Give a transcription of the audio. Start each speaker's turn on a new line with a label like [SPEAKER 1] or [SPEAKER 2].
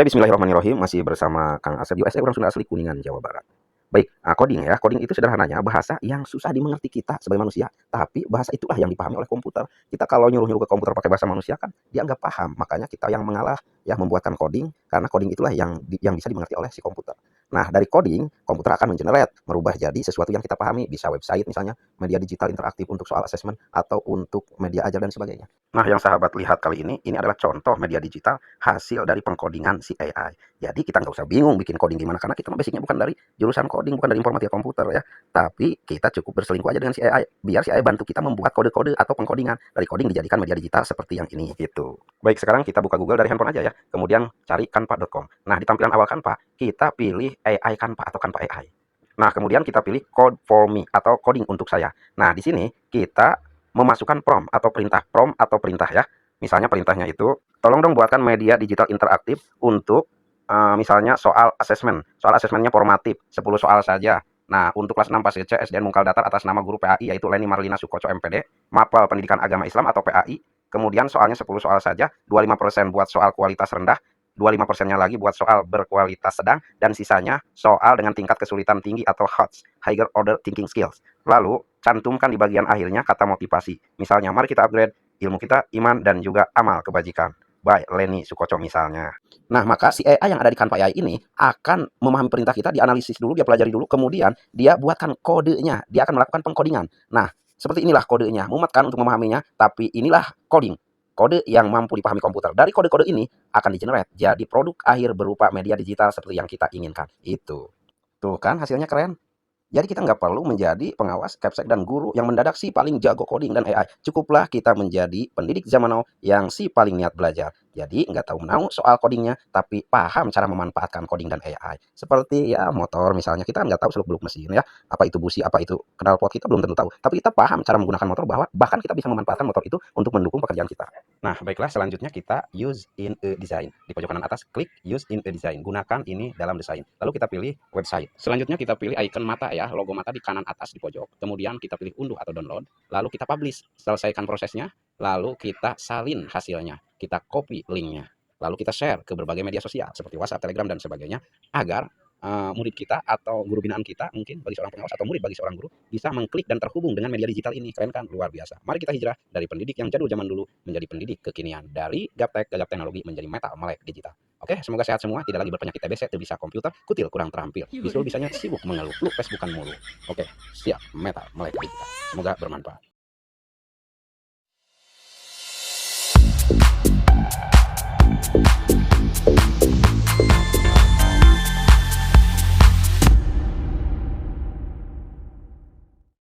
[SPEAKER 1] Oke, bismillahirrahmanirrahim. Masih bersama Kang Asep USA, orang Sunda asli Kuningan, Jawa Barat. Baik, coding ya. Coding itu sederhananya bahasa yang susah dimengerti kita sebagai manusia, tapi bahasa itulah yang dipahami oleh komputer. Kita kalau nyuruh-nyuruh ke komputer pakai bahasa manusia kan dia nggak paham. Makanya kita yang mengalah ya membuatkan coding, karena coding itulah yang bisa dimengerti oleh si komputer. Nah, dari coding, komputer akan mengenerate, merubah jadi sesuatu yang kita pahami. Bisa website misalnya, media digital interaktif untuk soal assessment, atau untuk media ajar dan sebagainya. Nah, yang sahabat lihat kali ini adalah contoh media digital hasil dari pengkodingan si AI. Jadi kita nggak usah bingung bikin coding gimana, karena kita basicnya bukan dari jurusan coding, bukan dari informatika komputer ya. Tapi kita cukup berselingkuh aja dengan si AI, biar si AI bantu kita membuat kode-kode atau pengkodingan. Dari coding dijadikan media digital seperti yang ini gitu. Baik, sekarang kita buka Google dari handphone aja ya. Kemudian cari canva.com. Nah, di tampilan awal Canva, kita pilih AI Canva atau Canva AI. Nah, kemudian kita pilih code for me atau coding untuk saya. Nah, di sini kita memasukkan prompt atau perintah ya. Misalnya perintahnya itu, tolong dong buatkan media digital interaktif untuk misalnya soal asesmen. Soal asesmennya formatif, 10 soal saja. Nah, untuk kelas 6 PASC SDN Mungkal Datar atas nama guru PAI yaitu Leni Marlina Sukoco MPD, Mapel Pendidikan Agama Islam atau PAI. Kemudian soalnya 10 soal saja, 25% buat soal kualitas rendah, 25%-nya lagi buat soal berkualitas sedang, dan sisanya soal dengan tingkat kesulitan tinggi atau HOTS, Higher Order Thinking Skills. Lalu, cantumkan di bagian akhirnya kata motivasi. Misalnya, mari kita upgrade ilmu kita, iman, dan juga amal kebajikan. By Leni Sukoco misalnya. Nah, maka si AI yang ada di Canva AI ini akan memahami perintah kita, dianalisis dulu, dia pelajari dulu, kemudian dia buatkan kodenya, dia akan melakukan pengkodingan. Nah, seperti inilah kodenya, mumet kan untuk memahaminya, tapi inilah coding. Kode yang mampu dipahami komputer. Dari kode-kode ini akan di-generate jadi produk akhir berupa media digital seperti yang kita inginkan. Itu. Tuh kan hasilnya keren. Jadi kita nggak perlu menjadi pengawas, capsek, dan guru yang mendadak si paling jago coding dan AI. Cukuplah kita menjadi pendidik zaman now yang si paling niat belajar. Jadi nggak tahu menau soal codingnya, tapi paham cara memanfaatkan coding dan AI. Seperti ya motor misalnya, kita kan nggak tahu seluk-beluk mesin ya. Apa itu busi, apa itu knalpot, kita belum tentu tahu. Tapi kita paham cara menggunakan motor, bahkan kita bisa memanfaatkan motor itu untuk mendukung pekerjaan kita. Nah, baiklah, selanjutnya kita use in a design. Di pojok kanan atas, klik use in a design. Gunakan ini dalam desain. Lalu kita pilih website. Selanjutnya kita pilih icon mata ya, logo mata di kanan atas di pojok. Kemudian kita pilih unduh atau download. Lalu kita publish. Selesaikan prosesnya. Lalu kita salin hasilnya. Kita copy linknya. Lalu kita share ke berbagai media sosial seperti WhatsApp, Telegram, dan sebagainya. Agar murid kita atau guru binaan kita, mungkin bagi seorang pengawas atau murid bagi seorang guru, bisa mengklik dan terhubung dengan media digital ini. Keren kan? Luar biasa. Mari kita hijrah dari pendidik yang jadul zaman dulu menjadi pendidik kekinian. Dari gaptek, gagap teknologi menjadi metal melek digital. Oke, semoga sehat semua, tidak lagi berpenyakit TBC, tidak bisa komputer, kutil kurang terampil. Bisul bisanya sibuk mengeluh, lu pes bukan mulu. Oke, siap, metal melek digital. Semoga bermanfaat.